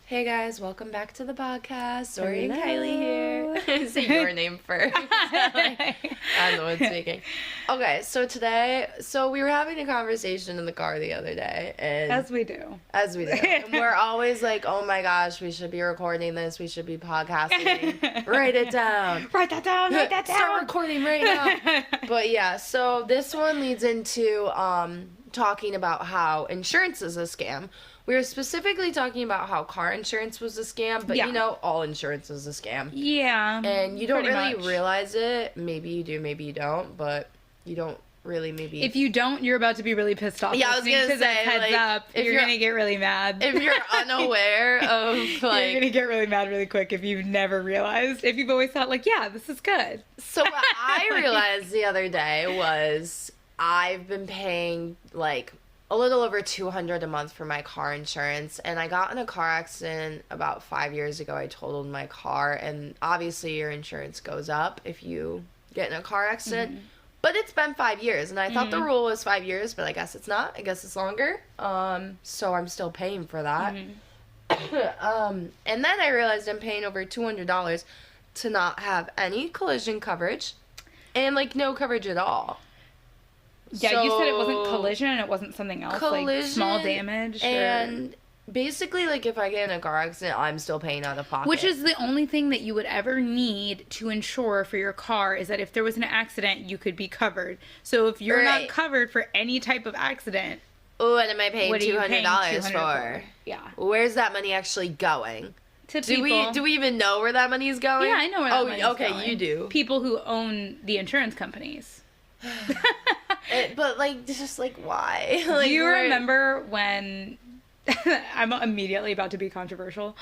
Hey guys, welcome back to the podcast. Zori and Kylie here. Say your name first. I'm the one speaking. Okay, so we were having a conversation in the car the other day, and As we do. And we're always like, oh my gosh, we should be recording this, we should be podcasting. Write it down. Write that down. Start recording right now. But yeah, so this one leads into talking about how insurance is a scam. We were specifically talking about how car insurance was a scam, but you know, all insurance is a scam. Yeah. And you don't really realize it. Maybe you do, maybe you don't, but you don't really maybe. If you don't, you're about to be really pissed off. Yeah, I was going to say, heads like, up, if you're going to get really mad. If you're unaware of, like. You're going to get really mad really quick if you've never realized. If you've always thought, like, yeah, this is good. So what I realized the other day was I've been paying, like, a little over $200 a month for my car insurance, and I got in a car accident about 5 years ago. I totaled my car, and obviously your insurance goes up if you get in a car accident, but it's been 5 years, and I thought the rule was 5 years, but I guess it's not. I guess it's longer, so I'm still paying for that. And then I realized I'm paying over $200 to not have any collision coverage, and, like, no coverage at all. Yeah, so, you said it wasn't collision and it wasn't something else, like small damage. And basically, like, if I get in a car accident, I'm still paying out of pocket. Which is the only thing that you would ever need to insure for your car, is that if there was an accident, you could be covered. So if you're not covered for any type of accident... What am I paying $200 for? Yeah. Where's that money actually going? To people. Do we even know where that money is going? Yeah, I know where that money is going. Okay, you do. People who own the insurance companies. But, like, just, like, why? Like, do you remember when... I'm immediately about to be controversial.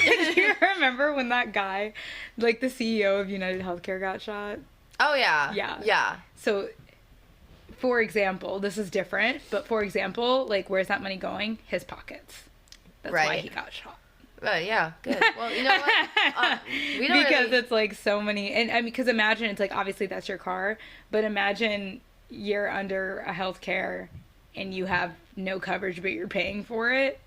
Do you remember when that guy, like, the CEO of United Healthcare got shot? Oh, yeah. Yeah. So, for example, this is different, but for example, like, where's that money going? His pockets. That's why he got shot. Yeah, good. Well, you know what? We don't because it's like so many, and I mean, because imagine it's like obviously that's your car, but imagine you're under a healthcare and you have no coverage, but you're paying for it,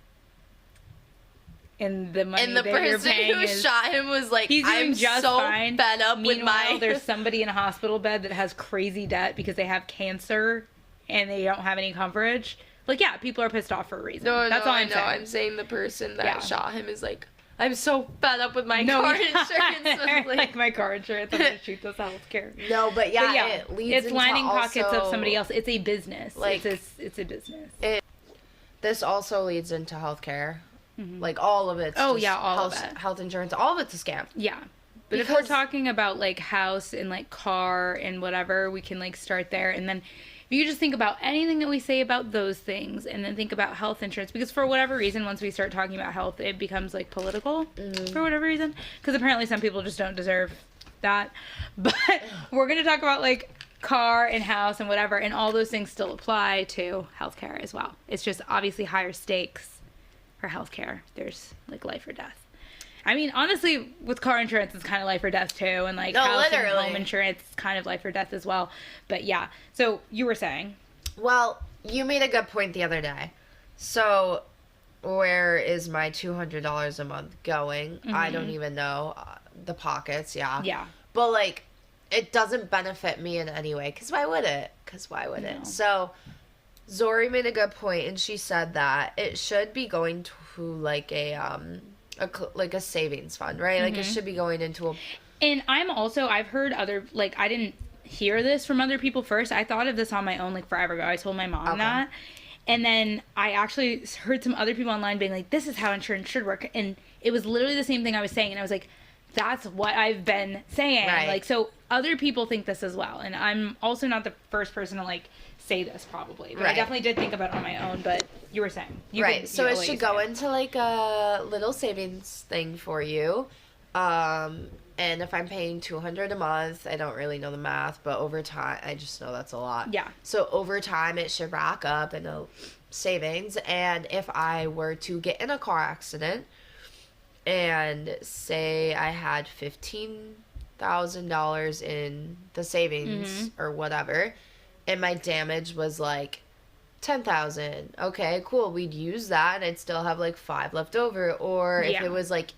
and the money and the that person you're paying who shot him was like, I'm just so fine. fed up Meanwhile, with my. There's somebody in a hospital bed that has crazy debt because they have cancer and they don't have any coverage. Like, yeah, people are pissed off for a reason. That's all I'm saying. I'm saying the person that shot him is like, I'm so fed up with my car insurance. Like my car insurance, I'm going to shoot this healthcare. No, but yeah, it leads it's lining pockets of somebody else. It's a business. Like, it's a business. This also leads into healthcare. Like, all of it. All of it. Health insurance, all of it's a scam. Yeah. But if we're talking about, like, house and, like, car and whatever, we can, like, start there. And then if you just think about anything that we say about those things and then think about health insurance, because for whatever reason, once we start talking about health, it becomes, like, political for whatever reason. Because apparently some people just don't deserve that. But we're going to talk about, like, car and house and whatever, and all those things still apply to healthcare as well. It's just obviously higher stakes for healthcare. There's, like, life or death. I mean, honestly, with car insurance, it's kind of life or death, too. And, like, house and home insurance, it's kind of life or death as well. But, yeah. So, you were saying? Well, you made a good point the other day. So, where is my $200 a month going? I don't even know. The pockets, yeah. But, like, it doesn't benefit me in any way. Because why would it? No. So, Zori made a good point, and she said that it should be going to, like, a savings fund, right? Like, it should be going into a... And I've heard other, like, I didn't hear this from other people first. I thought of this on my own, like, forever ago. I told my mom that. And then I actually heard some other people online being like, this is how insurance should work. And it was literally the same thing I was saying. And I was like, that's what I've been saying. Right. Like, so other people think this as well. And I'm also not the first person to, like, say this probably. But I definitely did think about it on my own. But you were saying. So it should go into, like, a little savings thing for you. And if I'm paying $200 a month, I don't really know the math, but over time, I just know that's a lot. Yeah. So over time, it should rack up in a savings. And if I were to get in a car accident and say I had $15,000 in the savings or whatever, and my damage was like 10,000. Okay, cool. We'd use that and I'd still have like 5 left over. Or if it was like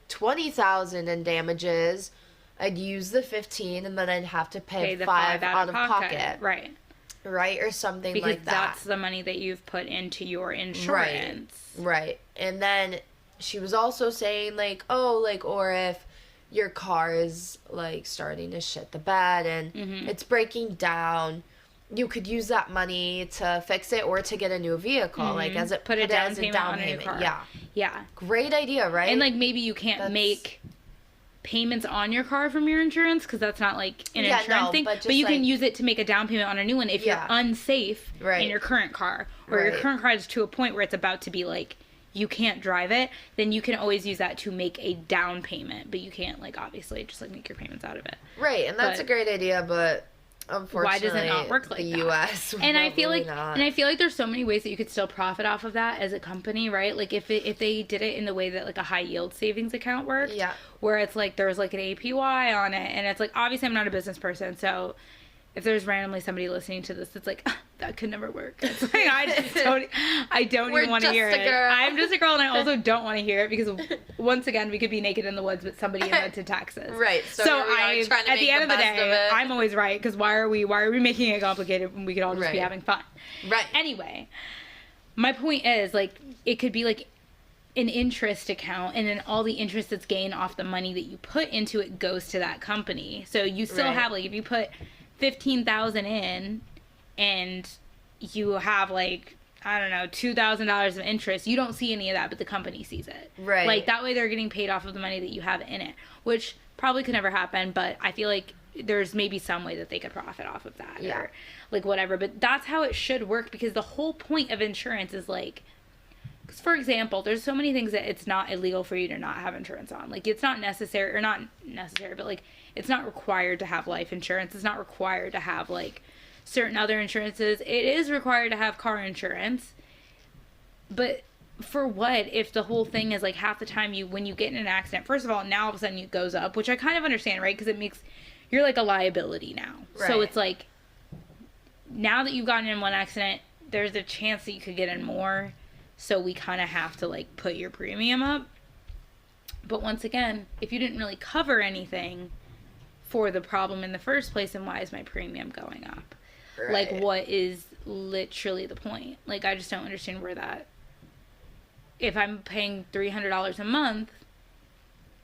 20,000 in damages, I'd use the 15 and then I'd have to pay the 5 out of pocket. Right. Right, or something because like that. Because that's the money that you've put into your insurance. Right. And then she was also saying, like, oh, like, or if your car is, like, starting to shit the bed and it's breaking down, you could use that money to fix it or to get a new vehicle, like, as it put a down payment on a new car. Yeah. Great idea, right? And, like, maybe you can't make payments on your car from your insurance because that's not like an insurance thing, but you can use it to make a down payment on a new one if you're unsafe in your current car, or your current car is to a point where it's about to be like you can't drive it, then you can always use that to make a down payment, but you can't like obviously just like make your payments out of it. Right, and that's a great idea, but unfortunately, why does it not work like the that? U.S. And I feel like, not. and I feel like there's so many ways that you could still profit off of that as a company, right? Like if they did it in the way that like a high yield savings account worked, where it's like there's like an APY on it, and it's like obviously I'm not a business person, so if there's randomly somebody listening to this, it's like that could never work. It's like I don't even want to hear it. I'm just a girl, and I also don't want to hear it because once again we could be naked in the woods, but somebody invented taxes. Right. So at the end of the day, I'm always right because why are we making it complicated when we could all just be having fun? Right. Anyway, my point is like it could be like an interest account, and then all the interest that's gained off the money that you put into it goes to that company. So you still have like if you put 15,000 in and you have like I don't know $2,000 of interest, you don't see any of that, but the company sees it. Right. Like that way they're getting paid off of the money that you have in it, which probably could never happen, but I feel like there's maybe some way that they could profit off of that or like whatever, but that's how it should work because the whole point of insurance is like, because for example, there's so many things that it's not illegal for you to not have insurance on. Like it's not necessary, or not necessary, but like it's not required to have life insurance. It's not required to have like certain other insurances. It is required to have car insurance. But for what if the whole thing is like half the time when you get in an accident, first of all, now all of a sudden it goes up, which I kind of understand, right? Because it makes, you're like a liability now. Right. So it's like, now that you've gotten in one accident, there's a chance that you could get in more. So we kind of have to like put your premium up. But once again, if you didn't really cover anything for the problem in the first place, then why is my premium going up? Right. Like, what is literally the point? Like, I just don't understand where that... If I'm paying $300 a month,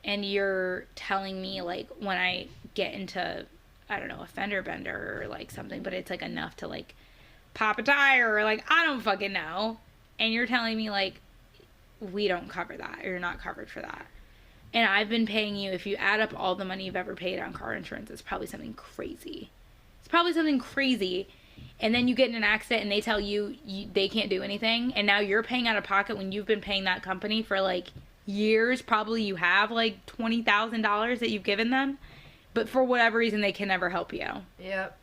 and you're telling me, like, when I get into, I don't know, a fender bender or, like, something, but it's, like, enough to, like, pop a tire or, like, I don't fucking know, and you're telling me, like, we don't cover that, or you're not covered for that. And I've been paying you, if you add up all the money you've ever paid on car insurance, it's probably something crazy. It's probably something crazy. And then you get in an accident and they tell you they can't do anything. And now you're paying out of pocket when you've been paying that company for like years. Probably you have like $20,000 that you've given them. But for whatever reason, they can never help you. Yep.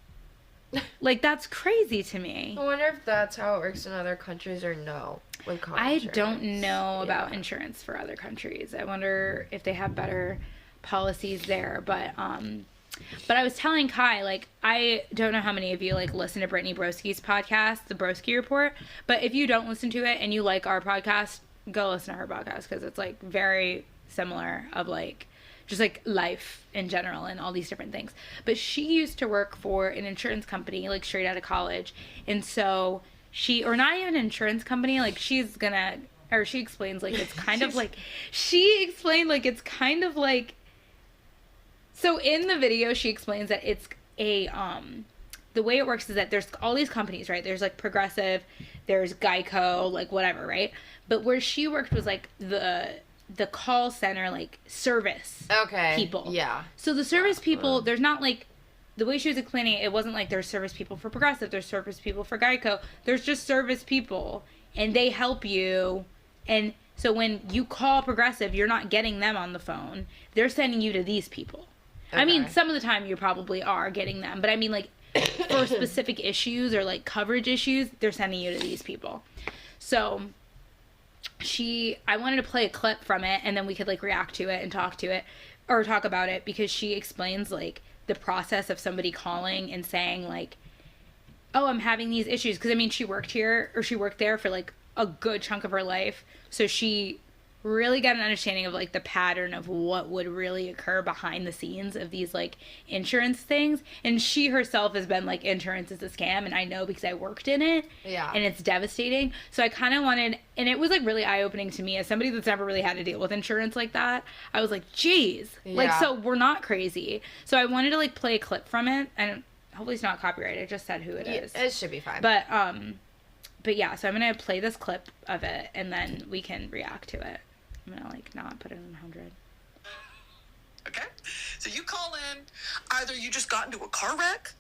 Like, that's crazy to me. I wonder if that's how it works in other countries or no. With car insurance. I don't know about insurance for other countries. I wonder if they have better policies there. But I was telling Kai, like, I don't know how many of you, like, listen to Brittany Broski's podcast, The Broski Report. But if you don't listen to it and you like our podcast, go listen to her podcast. Because it's, like, very similar of, like, just, like, life in general and all these different things. But she used to work for an insurance company, like, straight out of college. And so... or not even an insurance company, like she explains like it's kind of like, she explained like it's kind of like, so in the video she explains that it's a, the way it works is that there's all these companies, right? There's like Progressive, there's Geico, like whatever, right? But where she worked was like the call center, like service people. Yeah. So the service people, there's not like, the way she was explaining it, it wasn't like there's service people for Progressive, there's service people for Geico. There's just service people, and they help you. And so when you call Progressive, you're not getting them on the phone. They're sending you to these people. Okay. I mean, some of the time you probably are getting them, but I mean, like, for specific issues or, like, coverage issues, they're sending you to these people. So I wanted to play a clip from it, and then we could, like, react to it and talk to it, or talk about it, because she explains, like, the process of somebody calling and saying, like, oh, I'm having these issues. Because, I mean, she worked there for, like, a good chunk of her life. So she really got an understanding of, like, the pattern of what would really occur behind the scenes of these, like, insurance things. And she herself has been like, insurance is a scam, and I know because I worked in it. Yeah. And it's devastating. So I kind of wanted, and it was, like, really eye-opening to me as somebody that's never really had to deal with insurance like that. I was like, geez. Yeah. Like, so we're not crazy. So I wanted to, like, play a clip from it. And hopefully it's not copyrighted. I just said who it is. It should be fine. But yeah, so I'm going to play this clip of it, and then we can react to it. I'm going to, like, not put it on 100. Okay? So you call in, either you just got into a car wreck,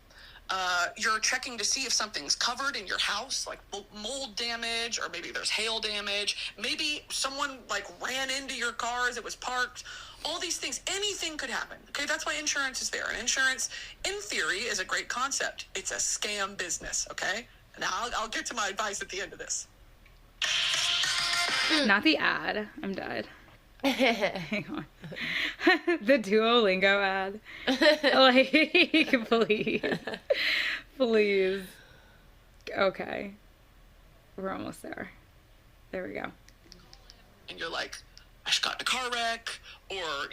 you're checking to see if something's covered in your house, like mold damage, or maybe there's hail damage. Maybe someone, like, ran into your car as it was parked. All these things, anything could happen. Okay, that's why insurance is there. And insurance, in theory, is a great concept. It's a scam business, okay? Now, I'll get to my advice at the end of this. Not the ad. I'm dead. Hang on. The Duolingo ad. Like, please. Please. Okay. We're almost there. There we go. And you're like, I just got in a car wreck, or,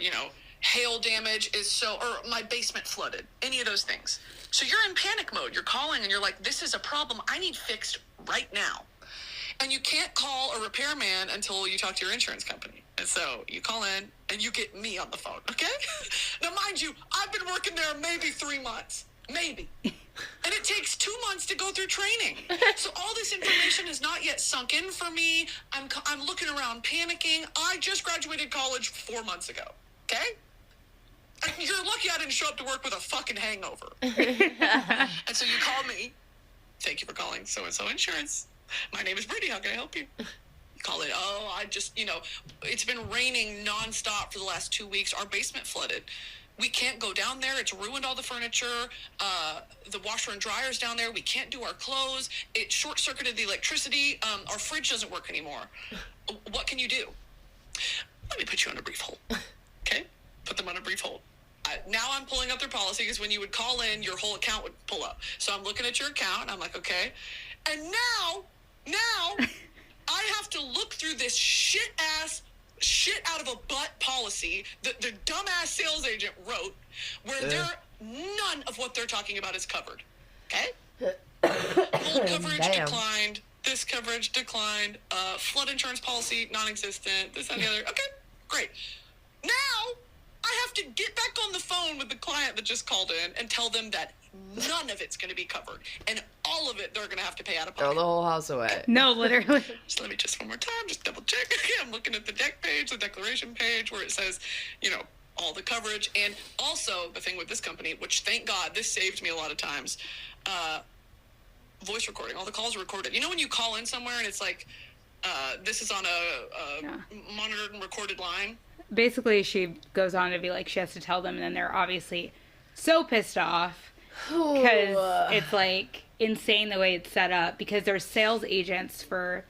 hail damage or my basement flooded, any of those things. So you're in panic mode. You're calling and you're like, this is a problem I need fixed right now. And you can't call a repairman until you talk to your insurance company. And so you call in and you get me on the phone, okay? Now, mind you, I've been working there maybe 3 months. Maybe. And it takes 2 months to go through training. So all this information is not yet sunk in for me. I'm looking around panicking. I just graduated college 4 months ago, okay? And you're lucky I didn't show up to work with a fucking hangover. And so you call me. Thank you for calling so-and-so insurance. My name is Brittany. How can I help you? You call it, I just, it's been raining nonstop for the last 2 weeks. Our basement flooded. We can't go down there. It's ruined all the furniture. The washer and dryer's down there. We can't do our clothes. It short-circuited the electricity. Our fridge doesn't work anymore. What can you do? Let me put you on a brief hold. Okay? Put them on a brief hold. Now I'm pulling up their policy, because when you would call in, your whole account would pull up. So I'm looking at your account. I'm like, okay. And now I have to look through this shit out of a butt policy that the dumbass sales agent wrote, where none of what they're talking about is covered. Okay? Mold coverage declined. This coverage declined. Flood insurance policy non-existent. This and the other. Okay, great. Now I have to get back on the phone with the client that just called in and tell them that none of it's going to be covered, and all of it they're going to have to pay out of pocket. Throw the whole house away. No, literally. So let me just one more time, just double check. Okay, I'm looking at the deck page, the declaration page, where it says, all the coverage. And also the thing with this company, which thank God, this saved me a lot of times, voice recording. All the calls are recorded. When you call in somewhere and it's like, this is on a monitored and recorded line. Basically, she goes on to be like, she has to tell them, and then they're obviously so pissed off because it's, like, insane the way it's set up, because there's sales agents for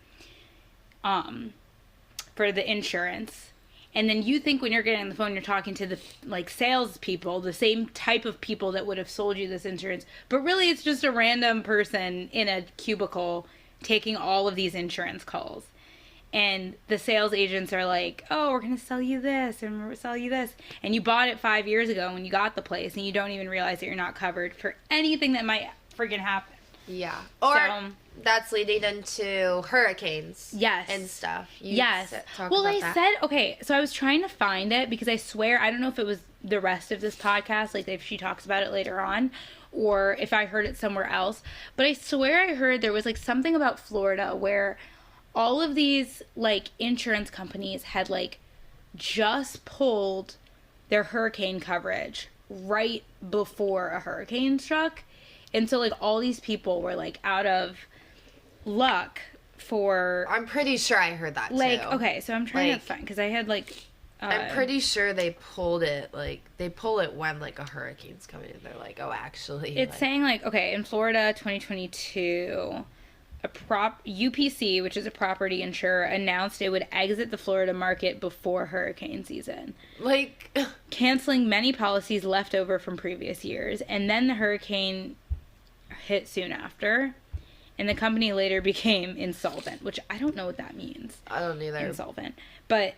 the insurance, and then you think when you're getting on the phone, you're talking to the, like, sales people, the same type of people that would have sold you this insurance, but really it's just a random person in a cubicle taking all of these insurance calls. And the sales agents are like, oh, we're going to sell you this, and we're going to sell you this. And you bought it 5 years ago when you got the place, and you don't even realize that you're not covered for anything that might friggin' happen. Yeah. Or that's leading into hurricanes. Yes. And stuff. Yes. Well, I said, okay, so I was trying to find it, because I swear, I don't know if it was the rest of this podcast, like if she talks about it later on, or if I heard it somewhere else. But I swear I heard there was, like, something about Florida where all of these, like, insurance companies had, like, just pulled their hurricane coverage right before a hurricane struck. And so, like, all these people were, like, out of luck for... I'm pretty sure I heard that, like, too. Okay, so I'm trying to find... Because I had, like... I'm pretty sure they pulled it, like, they pull it when, like, a hurricane's coming in. They're like, oh, actually... It's saying, like, okay, in Florida, 2022... UPC, which is a property insurer, announced it would exit the Florida market before hurricane season. Like... canceling many policies left over from previous years. And then the hit soon after. And the company later became insolvent, which I don't know what that means. I don't either. Insolvent. But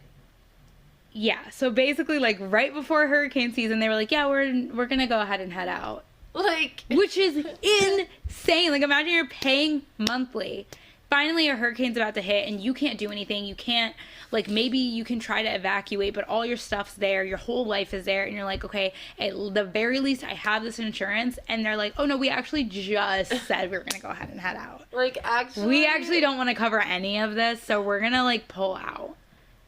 yeah, so basically like right before hurricane season, they were like, yeah, we're going to go ahead and head out. Like, Which is insane. Like, imagine you're paying monthly. Finally, a hurricane's about to hit, and you can't do anything. You can't, like, maybe you can try to evacuate, but all your stuff's there. Your whole life is there. And you're like, okay, at the very least, I have this insurance. And they're like, oh, no, we actually just said we were going to go ahead and head out. like, actually. We actually don't want to cover any of this, so we're going to, like, pull out.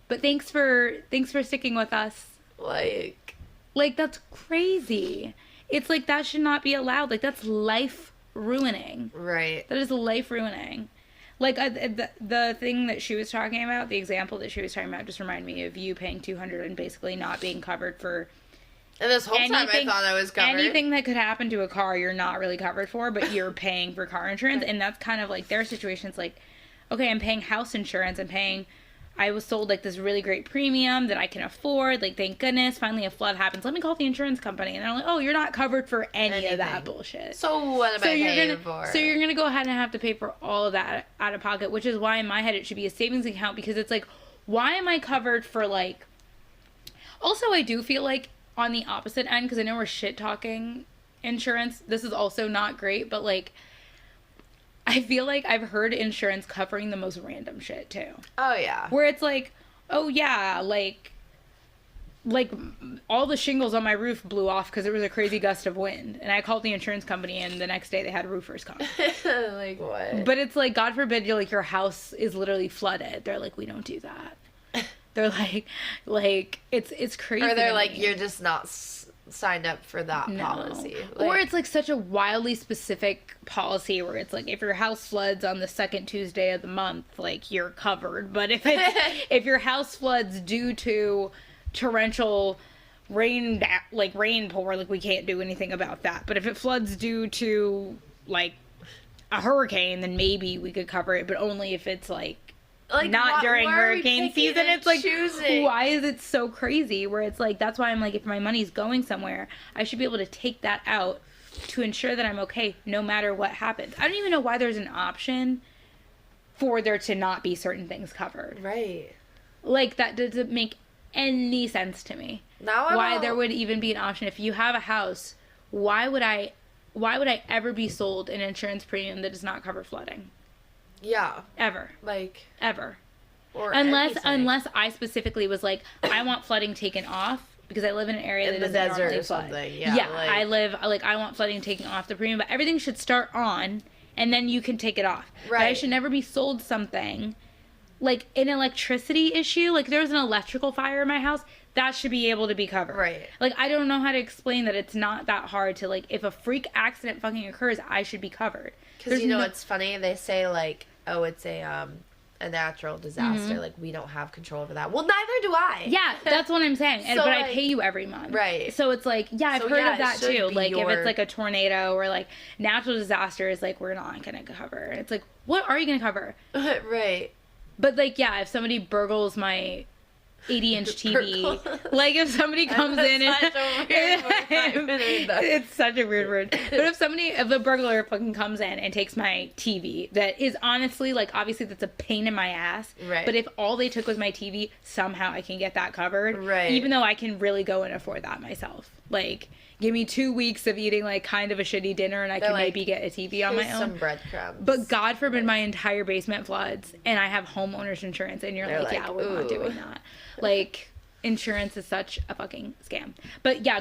But thanks for sticking with us. Like, That's crazy. It's like, that should not be allowed. Like, that's life ruining. right. That is life ruining. Like, the thing that she was talking about, the example that she was talking about just reminded me of you paying $200 and basically not being covered for And this whole time I thought I was covered. anything that could happen to a car, you're not really covered for, but you're paying for car insurance. And that's kind of like their situation's like, okay, I'm paying house insurance. I was sold like this really great premium that I can afford. Like, thank goodness, finally a flood happens. Let me call the insurance company. And they're like, oh, you're not covered for any of that bullshit. So what am I paying for? So you're going to go ahead and have to pay for all of that out of pocket, which is why in my head it should be a savings account, because it's like, why am I covered for like... Also, I do feel like on the opposite end, because I know we're shit-talking insurance, this is also not great, but like... I feel like I've heard insurance covering the most random shit, too. Oh, yeah. Where it's like, oh, yeah, like all the shingles on my roof blew off because there was a crazy gust of wind. And I called the insurance company, and the next day they had roofers come. Like, what? But it's like, God forbid, your house is literally flooded. They're like, we don't do that. They're like it's crazy. Or they're like, you're just not signed up for that policy. Like, or it's like such a wildly specific policy where it's like, if your house floods on the second Tuesday of the month, like, you're covered. But if it's, if your house floods due to torrential rainpour, like, we can't do anything about that. But if it floods due to like a hurricane, then maybe we could cover it, but only if it's like not during hurricane season. It's like, why is it so crazy where it's like, that's why I'm like, if my money's going somewhere, I should be able to take that out to ensure that I'm okay no matter what happens. I don't even know why there's an option for there to not be certain things covered. Right. Like, that doesn't make any sense to me. Now why there would even be an option. If you have a house, why would I ever be sold an insurance premium that does not cover flooding? Yeah. Ever. Like. Ever. Or unless I specifically was like, I want flooding taken off because I live in an area that doesn't normally flood. Something. Yeah. Yeah, like, I want flooding taken off the premium, but everything should start on and then you can take it off. Right. But I should never be sold something like an electricity issue. Like, there was an electrical fire in my house, that should be able to be covered. Right. Like, I don't know how to explain that it's not that hard to, like, if a freak accident fucking occurs, I should be covered. Because, you know, it's funny, they say, like, oh, it's a natural disaster. Mm-hmm. Like, we don't have control over that. Well, neither do I. Yeah, that's what I'm saying. So, but like, I pay you every month. Right. So it's like, yeah, I've heard of that too. Like, if it's like a tornado or like natural disasters, like, we're not going to cover. It's like, what are you going to cover? Right. But, like, yeah, if somebody burgles my 80-inch TV, like, if somebody comes in and it's such a weird word, but if a burglar fucking comes in and takes my TV, that is honestly, like, obviously that's a pain in my ass, right? But if all they took was my TV, somehow I can get that covered, right? Even though I can really go and afford that myself. Like, give me 2 weeks of eating, like, kind of a shitty dinner and I can maybe get a TV on my own. Some breadcrumbs. But God forbid my entire basement floods and I have homeowner's insurance and you're like, yeah, we're not doing that. Like, insurance is such a fucking scam. But yeah,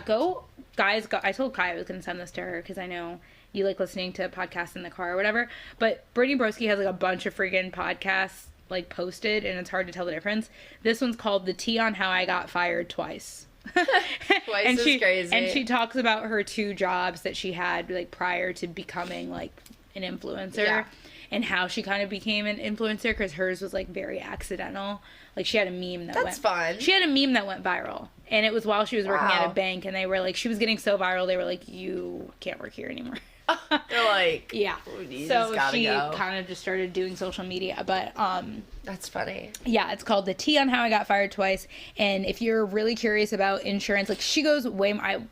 guys, I told Kai I was going to send this to her because I know you like listening to podcasts in the car or whatever. But Brittany Broski has like a bunch of freaking podcasts like posted and it's hard to tell the difference. This one's called The Tea on How I Got Fired Twice. Twice is crazy. And she talks about her 2 jobs that she had like prior to becoming like an influencer. Yeah. And how she kind of became an influencer because hers was like very accidental. Like, she had a meme That's fun. She had a meme that went viral. And it was while she was working at a bank. And they were like, she was getting so viral, they were like, you can't work here anymore. They're like, yeah. So she kind of just started doing social media. But, that's funny. Yeah, it's called The Tea on How I Got Fired Twice. And if you're really curious about insurance, like, she goes way more,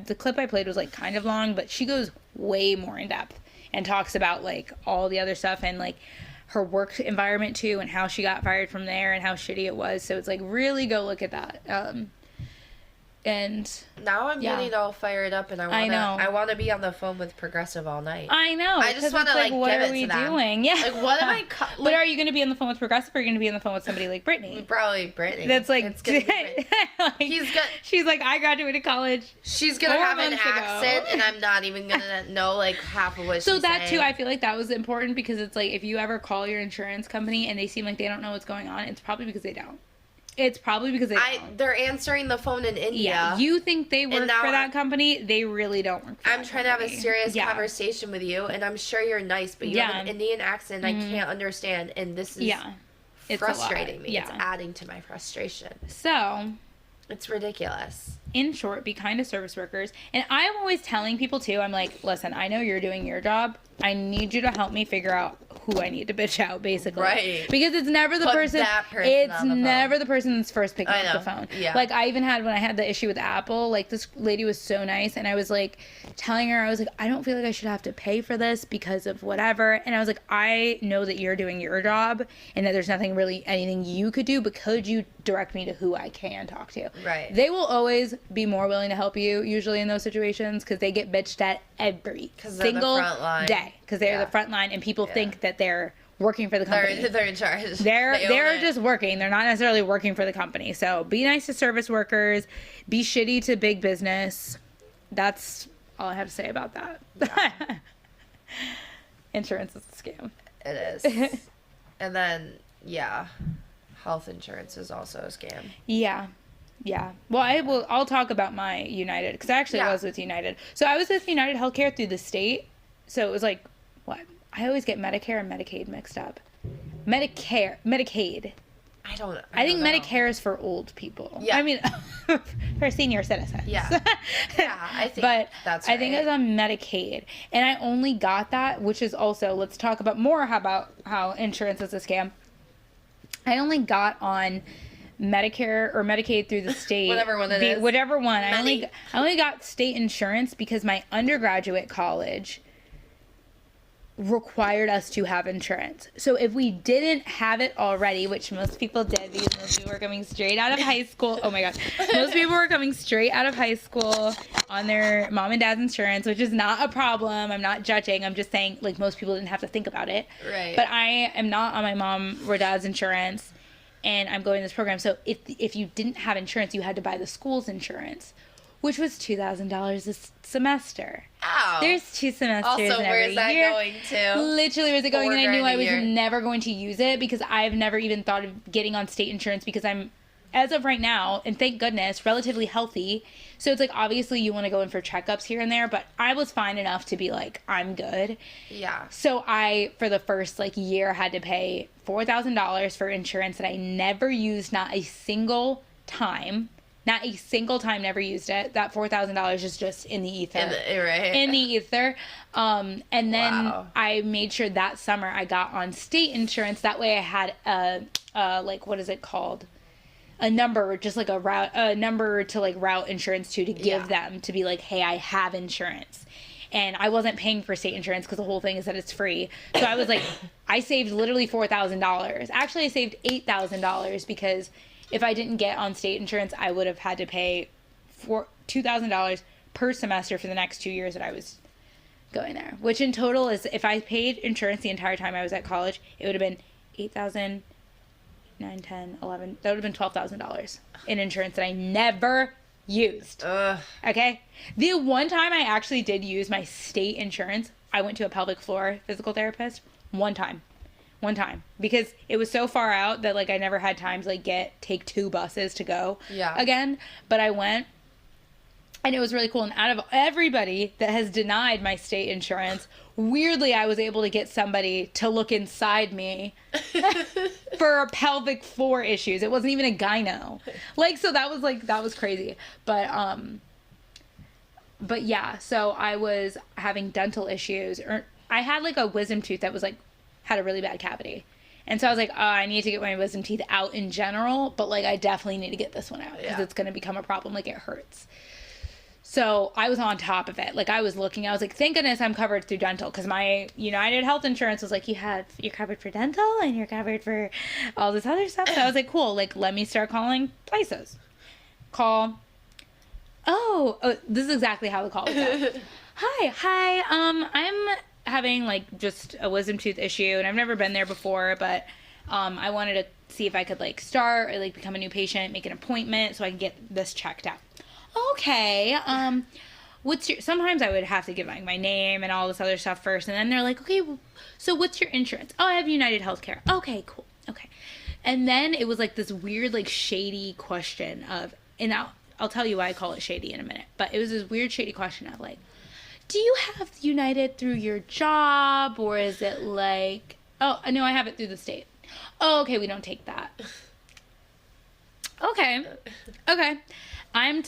the clip I played was like kind of long, but she goes way more in depth and talks about like all the other stuff and like her work environment too, and how she got fired from there and how shitty it was. So it's like, really go look at that. And now I'm getting all fired up, and I want to be on the phone with Progressive all night. I know. I just want to like what give are it we to them. doing? Yeah. Like, what am I? But are you going to be on the phone with Progressive, or are you going to be on the phone with somebody like Brittany? Probably Brittany. That's like, it's gonna be Brittany. like she's like, I graduated college. She's gonna have an accent, and I'm not even gonna know like half of what she's saying. So that too, I feel like that was important, because it's like, if you ever call your insurance company and they seem like they don't know what's going on, it's probably because they don't. It's probably because they're answering the phone in India. Yeah, you think they work for that company? They really don't work for I'm trying company. to have a serious conversation with you, and I'm sure you're nice, but you have an Indian accent I can't understand, and this is it's frustrating me. It's adding to my frustration. So, it's ridiculous. In short, be kind to service workers. And I'm always telling people too, I'm like, listen, I know you're doing your job. I need you to help me figure out who I need to bitch out, basically. Right. Because it's never the person. It's never the person that's first picking up the phone. Yeah. Like, I even had, when I had the issue with Apple, like, this lady was so nice, and I was like telling her, I was like, I don't feel like I should have to pay for this because of whatever. And I was like, I know that you're doing your job and that there's nothing really, anything you could do, but could you direct me to who I can talk to? Right. They will always be more willing to help you, usually in those situations, because they get bitched at every single day. Because they're the front line, and people think that they're working for the company. They're in charge. They're just working. They're not necessarily working for the company. So be nice to service workers. Be shitty to big business. That's all I have to say about that. Yeah. Insurance is a scam. It is. And then, health insurance is also a scam. Yeah. Yeah. Well, I'll talk about my United, because I actually was with United. So I was with United Healthcare through the state. So it was like, what? I always get Medicare and Medicaid mixed up. Medicaid. I think Medicare is for old people. Yeah. I mean, for senior citizens. Yeah. I think that's right. I think it was on Medicaid. And I only got that, which is also, let's talk about more about how insurance is a scam. I only got on Medicare or Medicaid through the state. Whatever one it is. Whatever one. I only got state insurance because my undergraduate college required us to have insurance. So if we didn't have it already, which most people did, because most people were coming straight out of high school. Oh my God. Most people were coming straight out of high school on their mom and dad's insurance, which is not a problem. I'm not judging. I'm just saying, like, most people didn't have to think about it. Right. But I am not on my mom or dad's insurance, and I'm going this program. So if you didn't have insurance, you had to buy the school's insurance, which was $2,000 a semester. Ow. There's 2 semesters also, in every where's that year. Going to? Literally, where's it going? And I knew I was never going to use it, because I've never even thought of getting on state insurance, because I'm, as of right now, and thank goodness, relatively healthy. So it's like, obviously you want to go in for checkups here and there, but I was fine enough to be like, I'm good. Yeah. So I, for the first like year, had to pay $4,000 for insurance that I never used, not a single time. Not a single time, never used it. That $4,000 is just in the ether. In the ether. And then I made sure that summer I got on state insurance. That way I had like, what is it called? A number, just like a number to like route insurance to give them, to be like, hey, I have insurance. And I wasn't paying for state insurance, because the whole thing is that it's free. So I was like, I saved literally $4,000. Actually, I saved $8,000, because if I didn't get on state insurance, I would have had to pay $2,000 per semester for the next 2 years that I was going there. Which in total is, if I paid insurance the entire time I was at college, it would have been $8,000, $9, $10, $11. That would have been $12,000 in insurance that I never used. Ugh. Okay? The one time I actually did use my state insurance, I went to a pelvic floor physical therapist. One time, because it was so far out that like I never had time to like take 2 buses to go again. But I went, and it was really cool. And out of everybody that has denied my state insurance, weirdly I was able to get somebody to look inside me for pelvic floor issues. It wasn't even a gyno. Like, so that was crazy. But yeah, so I was having dental issues, or I had like a wisdom tooth that was like, had a really bad cavity. And so I was like, oh, I need to get my wisdom teeth out in general, but like I definitely need to get this one out, because it's going to become a problem. Like, it hurts. So I was on top of it. Like, I was looking, I was like, thank goodness I'm covered through dental, because my United Health Insurance was like, you're covered for dental and you're covered for all this other stuff. So I was like, cool, like, let me start calling places. Oh, this is exactly how the call would go. Hi, I'm having, like, just a wisdom tooth issue, and I've never been there before, but I wanted to see if I could, like, start or, like, become a new patient, make an appointment so I can get this checked out. Okay, sometimes I would have to give, like, my name and all this other stuff first, and then they're like, okay, well, so what's your insurance? Oh, I have United Healthcare. Okay, cool, okay. And then it was, like, this weird, like, shady question of, and I'll tell you why I call it shady in a minute, but it was this weird, shady question of, like, do you have United through your job, or is it like, oh, no, I have it through the state. Oh, okay, we don't take that. Okay. I'm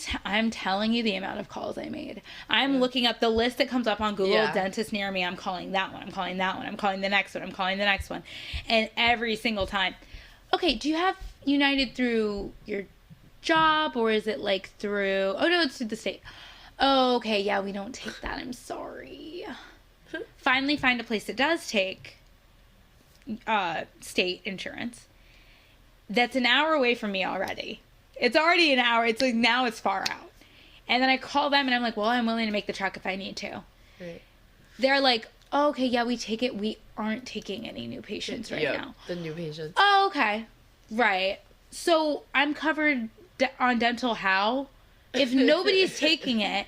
telling you the amount of calls I made. I'm looking up the list that comes up on Google, dentist near me. I'm calling that one. I'm calling that one. I'm calling the next one. I'm calling the next one. And every single time, okay, do you have United through your job, or is it like through, oh no, it's through the state. Oh, okay, yeah, we don't take that. I'm sorry. Finally find a place that does take state insurance. That's an hour away from me already. It's already an hour. It's like, now it's far out. And then I call them and I'm like, well, I'm willing to make the trek if I need to. Right. They're like, oh, okay, yeah, we take it. We aren't taking any new patients right now. The new patients. Oh, okay. Right. So I'm covered on dental how? If nobody's taking it,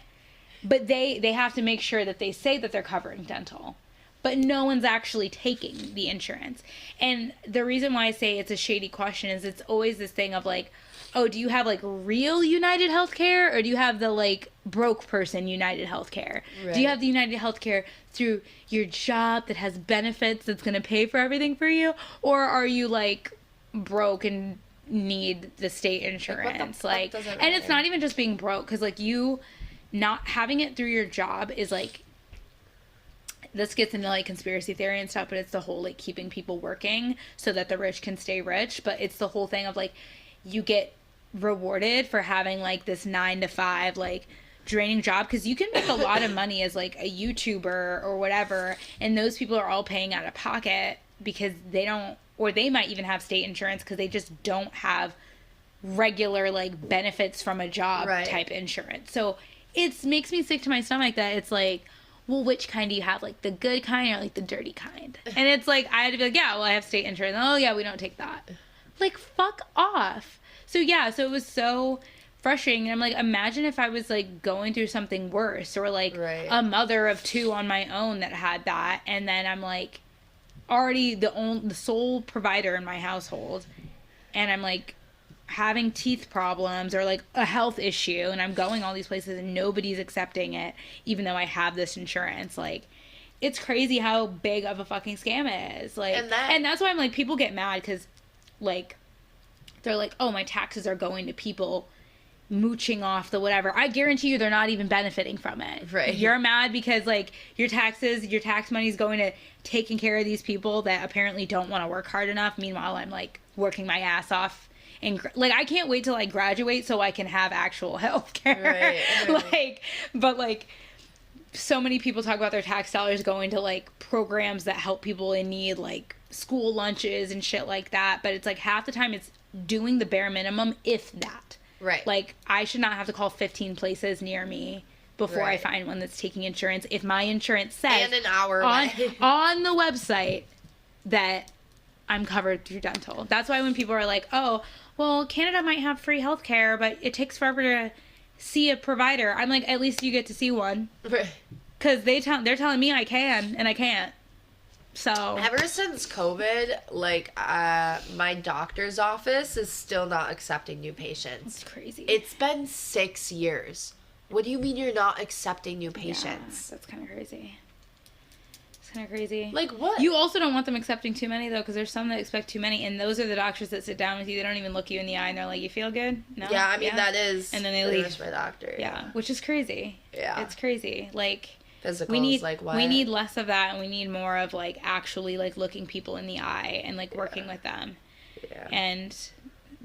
but they have to make sure that they say that they're covering dental, but no one's actually taking the insurance. And the reason why I say it's a shady question is it's always this thing of like, oh, do you have like real United Healthcare, or do you have the like broke person United Healthcare? Right. Do you have the United Healthcare through your job that has benefits that's going to pay for everything for you? Or are you like broke and need the state insurance? Like, and it's not even just being broke, because like you not having it through your job is like, this gets into like conspiracy theory and stuff, but it's the whole like keeping people working so that the rich can stay rich. But it's the whole thing of like, you get rewarded for having like this 9-to-5 like draining job, because you can make a lot of money as like a YouTuber or whatever, and those people are all paying out of pocket because they don't, or they might even have state insurance because they just don't have regular like benefits from a job type insurance. So it makes me sick to my stomach that it's like, well, which kind do you have? Like the good kind or like the dirty kind? And it's like, I had to be like, yeah, well, I have state insurance. Oh yeah, we don't take that. Like, fuck off. So yeah, so it was so frustrating. And I'm like, imagine if I was like going through something worse, or like a mother of 2 on my own that had that, and then I'm like already the sole provider in my household, and I'm like having teeth problems or like a health issue, and I'm going all these places and nobody's accepting it, even though I have this insurance. Like, it's crazy how big of a fucking scam it is. Like, and that's why I'm like, people get mad because like they're like, oh, my taxes are going to people mooching off the whatever. I guarantee you they're not even benefiting from it. Right. You're mad because like your tax money is going to taking care of these people that apparently don't want to work hard enough. Meanwhile, I'm like working my ass off, and like I can't wait till I graduate so I can have actual health care. Right. Like, but like so many people talk about their tax dollars going to like programs that help people in need, like school lunches and shit like that. But it's like half the time it's doing the bare minimum, if that. Right. Like, I should not have to call 15 places near me before I find one that's taking insurance. If my insurance says and an hour on the website that I'm covered through dental. That's why when people are like, oh, well, Canada might have free healthcare, but it takes forever to see a provider. I'm like, at least you get to see one. Right. Because they're telling me I can, and I can't. So ever since COVID, like my doctor's office is still not accepting new patients. It's crazy. It's been 6 years. What do you mean you're not accepting new patients? Yeah, that's kind of crazy. It's kind of crazy. Like what? You also don't want them accepting too many though, because there's some that expect too many, and those are the doctors that sit down with you. They don't even look you in the eye, and they're like, "You feel good?" No. Yeah, I mean that is. And then they leave. My doctor. Yeah, which is crazy. Yeah, it's crazy. Like. Physicals, we need less of that, and we need more of like actually like looking people in the eye and like working with them. Yeah. And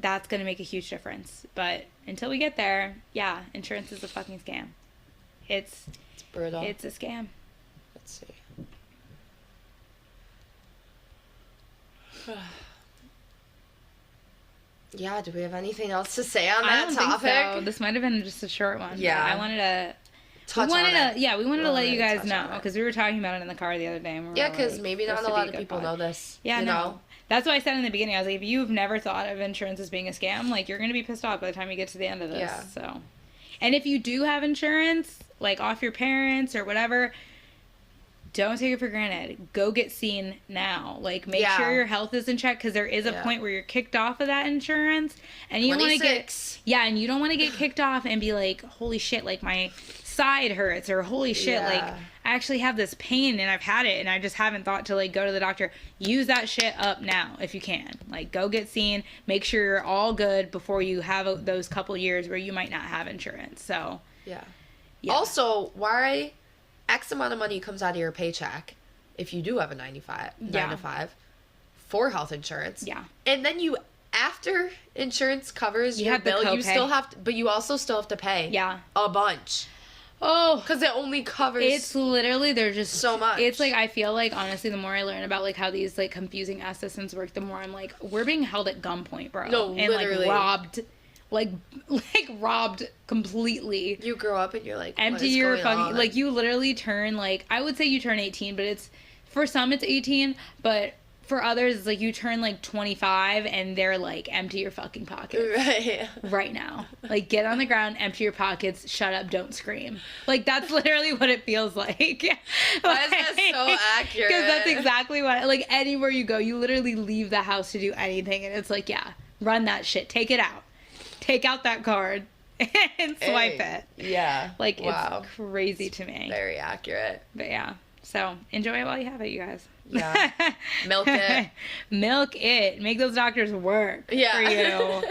that's going to make a huge difference. But until we get there, yeah, insurance is a fucking scam. it's brutal. It's a scam. Let's see. Yeah, do we have anything else to say on that topic? Think so. This might have been just a short one. Yeah. I wanted to we wanted to let you guys know, because we were talking about it in the car the other day. And yeah, because maybe not a lot of people know this. Yeah, no. That's why I said in the beginning, I was like, if you've never thought of insurance as being a scam, like, you're going to be pissed off by the time you get to the end of this. Yeah. So, and if you do have insurance, like off your parents or whatever, don't take it for granted. Go get seen now. Like, make sure your health is in check, because there is a point where you're kicked off of that insurance, and you don't want to and you don't want to get kicked off and be like, holy shit, like my side hurts, or holy shit, like I actually have this pain and I've had it and I just haven't thought to like go to the doctor. Use that shit up now if you can. Like, go get seen. Make sure you're all good before you have those couple years where you might not have insurance. So yeah. Also, why X amount of money comes out of your paycheck if you do have a 9 to 5 for health insurance. Yeah. And then you, after insurance covers your bill, you still have to, but you also still have to pay a bunch. Oh, because it only covers. It's literally, they're just so much. It's like, I feel like, honestly, the more I learn about like how these like confusing ass systems work, the more I'm like, we're being held at gunpoint, bro. No, and literally. like robbed completely. You grow up and you're like, empty your fucking, like, you literally turn, like, I would say you turn 18, but it's, for some it's 18, but for others it's like you turn like 25 and they're like, empty your fucking pockets right now. Like, get on the ground, empty your pockets, shut up, don't scream. Like, that's literally what it feels like. Why is that so accurate? Because that's exactly what, like, anywhere you go, you literally leave the house to do anything, and it's like, yeah, run that shit, take it out. Take out that card and swipe it. Yeah. Like, it's crazy to me. Very accurate. But yeah. So, enjoy it while you have it, you guys. Yeah. Milk it. Milk it. Make those doctors work for you.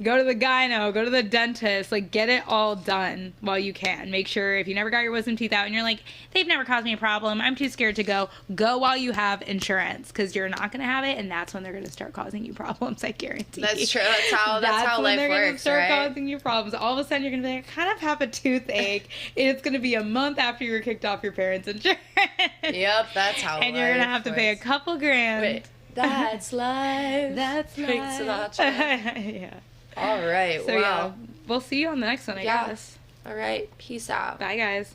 Go to the gyno. Go to the dentist. Like, get it all done while you can. Make sure, if you never got your wisdom teeth out and you're like, they've never caused me a problem, I'm too scared to go. Go while you have insurance, because you're not going to have it, and that's when they're going to start causing you problems, I guarantee. That's true. That's how life works, when they're going to start right? causing you problems. All of a sudden, you're going to be like, I kind of have a toothache. And it's going to be a month after you were kicked off your parents' insurance. Yep, that's how and you're going to have to pay a couple grand. Wait, that's life. That's life. Yeah. All right. So, yeah, we'll see you on the next one, I guess. All right. Peace out. Bye, guys.